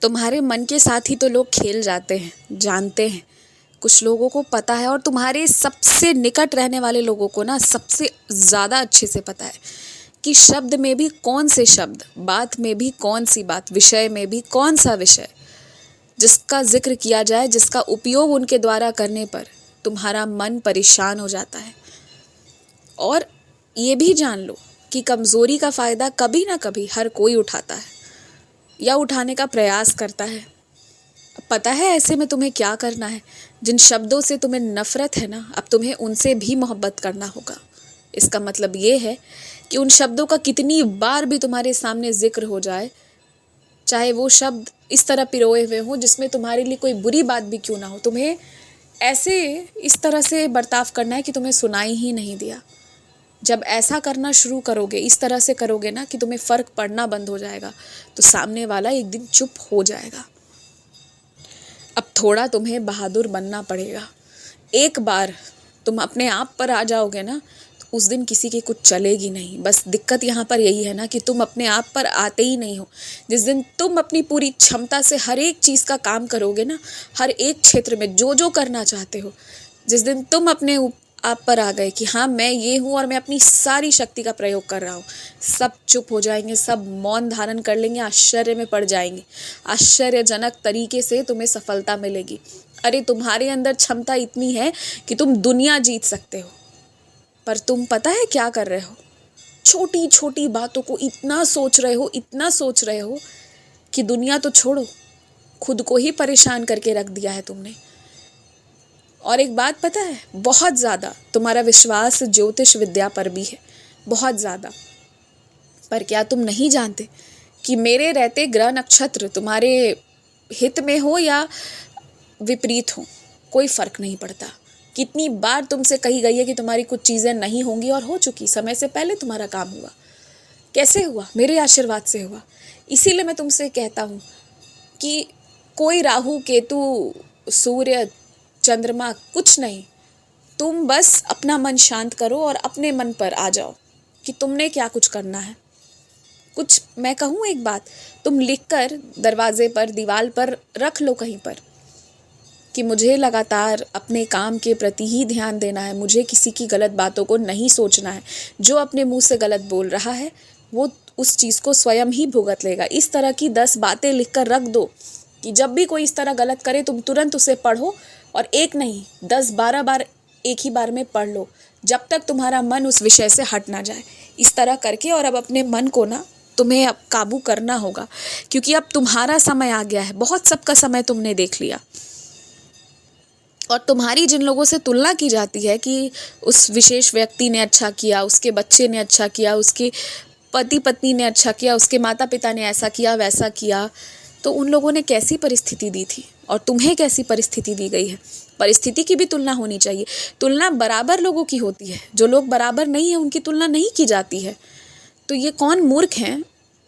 तुम्हारे मन के साथ ही तो लोग खेल जाते हैं, जानते हैं। कुछ लोगों को पता है, और तुम्हारे सबसे निकट रहने वाले लोगों को ना सबसे ज़्यादा अच्छे से पता है कि शब्द में भी कौन से शब्द, बात में भी कौन सी बात, विषय में भी कौन सा विषय जिसका जिक्र किया जाए, जिसका उपयोग उनके द्वारा करने पर तुम्हारा मन परेशान हो जाता है। और ये भी जान लो कि कमज़ोरी का फ़ायदा कभी ना कभी हर कोई उठाता है या उठाने का प्रयास करता है। पता है ऐसे में तुम्हें क्या करना है? जिन शब्दों से तुम्हें नफ़रत है ना, अब तुम्हें उनसे भी मोहब्बत करना होगा। इसका मतलब ये है कि उन शब्दों का कितनी बार भी तुम्हारे सामने जिक्र हो जाए, चाहे वो शब्द इस तरह पिरोए हुए हों जिसमें तुम्हारे लिए कोई बुरी बात भी क्यों ना हो, तुम्हें ऐसे इस तरह से बर्ताव करना है कि तुम्हें सुनाई ही नहीं दिया। जब ऐसा करना शुरू करोगे, इस तरह से करोगे ना कि तुम्हें फ़र्क पड़ना बंद हो जाएगा, तो सामने वाला एक दिन चुप हो जाएगा। अब थोड़ा तुम्हें बहादुर बनना पड़ेगा। एक बार तुम अपने आप पर आ जाओगे ना, तो उस दिन किसी की कुछ चलेगी नहीं। बस दिक्कत यहाँ पर यही है ना कि तुम अपने आप पर आते ही नहीं हो। जिस दिन तुम अपनी पूरी क्षमता से हर एक चीज़ का काम करोगे ना, हर एक क्षेत्र में जो जो करना चाहते हो, जिस दिन तुम अपने आप पर आ गए कि हाँ मैं ये हूँ और मैं अपनी सारी शक्ति का प्रयोग कर रहा हूँ, सब चुप हो जाएंगे, सब मौन धारण कर लेंगे, आश्चर्य में पड़ जाएंगे। आश्चर्यजनक तरीके से तुम्हें सफलता मिलेगी। अरे तुम्हारे अंदर क्षमता इतनी है कि तुम दुनिया जीत सकते हो, पर तुम पता है क्या कर रहे हो? छोटी छोटी बातों को इतना सोच रहे हो, इतना सोच रहे हो कि दुनिया तो छोड़ो, खुद को ही परेशान करके रख दिया है तुमने। और एक बात पता है, बहुत ज़्यादा तुम्हारा विश्वास ज्योतिष विद्या पर भी है, बहुत ज़्यादा। पर क्या तुम नहीं जानते कि मेरे रहते ग्रह नक्षत्र तुम्हारे हित में हो या विपरीत हो, कोई फ़र्क नहीं पड़ता। कितनी बार तुमसे कही गई है कि तुम्हारी कुछ चीज़ें नहीं होंगी, और हो चुकी, समय से पहले तुम्हारा काम हुआ। कैसे हुआ? मेरे आशीर्वाद से हुआ। इसीलिए मैं तुमसे कहता हूँ कि कोई राहु केतु सूर्य चंद्रमा कुछ नहीं, तुम बस अपना मन शांत करो और अपने मन पर आ जाओ कि तुमने क्या कुछ करना है। कुछ मैं कहूँ एक बात, तुम लिखकर दरवाजे पर, दीवार पर रख लो कहीं पर कि मुझे लगातार अपने काम के प्रति ही ध्यान देना है, मुझे किसी की गलत बातों को नहीं सोचना है। जो अपने मुंह से गलत बोल रहा है वो उस चीज़ को स्वयं ही भुगत लेगा। इस तरह की 10 बातें लिखकर रख दो कि जब भी कोई इस तरह गलत करे तुम तुरंत उसे पढ़ो, और एक नहीं 10-12 बार एक ही बार में पढ़ लो, जब तक तुम्हारा मन उस विषय से हट ना जाए। इस तरह करके और अब अपने मन को ना तुम्हें अब काबू करना होगा, क्योंकि अब तुम्हारा समय आ गया है। बहुत सबका समय तुमने देख लिया, और तुम्हारी जिन लोगों से तुलना की जाती है कि उस विशेष व्यक्ति ने अच्छा किया, उसके बच्चे ने अच्छा किया, उसके पति पत्नी ने अच्छा किया, उसके माता पिता ने ऐसा किया वैसा किया, तो उन लोगों ने कैसी परिस्थिति दी थी और तुम्हें कैसी परिस्थिति दी गई है। परिस्थिति की भी तुलना होनी चाहिए। तुलना बराबर लोगों की होती है, जो लोग बराबर नहीं है उनकी तुलना नहीं की जाती है। तो ये कौन मूर्ख हैं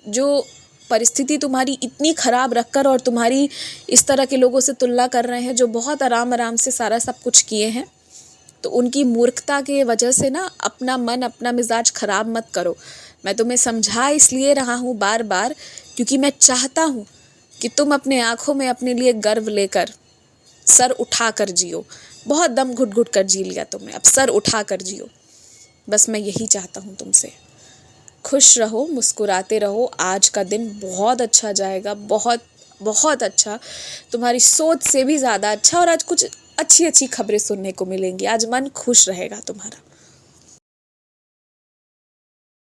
जो परिस्थिति तुम्हारी इतनी ख़राब रखकर और तुम्हारी इस तरह के लोगों से तुलना कर रहे हैं जो बहुत आराम आराम से सारा सब कुछ किए हैं। तो उनकी मूर्खता के वजह से ना अपना मन, अपना मिजाज ख़राब मत करो। मैं तुम्हें समझा इसलिए रहा हूँ बार बार, क्योंकि मैं चाहता हूँ कि तुम अपने आँखों में अपने लिए गर्व लेकर सर उठा कर जियो। बहुत दम घुट घुट कर जी लिया तुमने, अब सर उठा कर जियो। बस मैं यही चाहता हूँ तुमसे। खुश रहो, मुस्कुराते रहो। आज का दिन बहुत अच्छा जाएगा, बहुत बहुत अच्छा, तुम्हारी सोच से भी ज़्यादा अच्छा। और आज कुछ अच्छी अच्छी खबरें सुनने को मिलेंगी। आज मन खुश रहेगा तुम्हारा।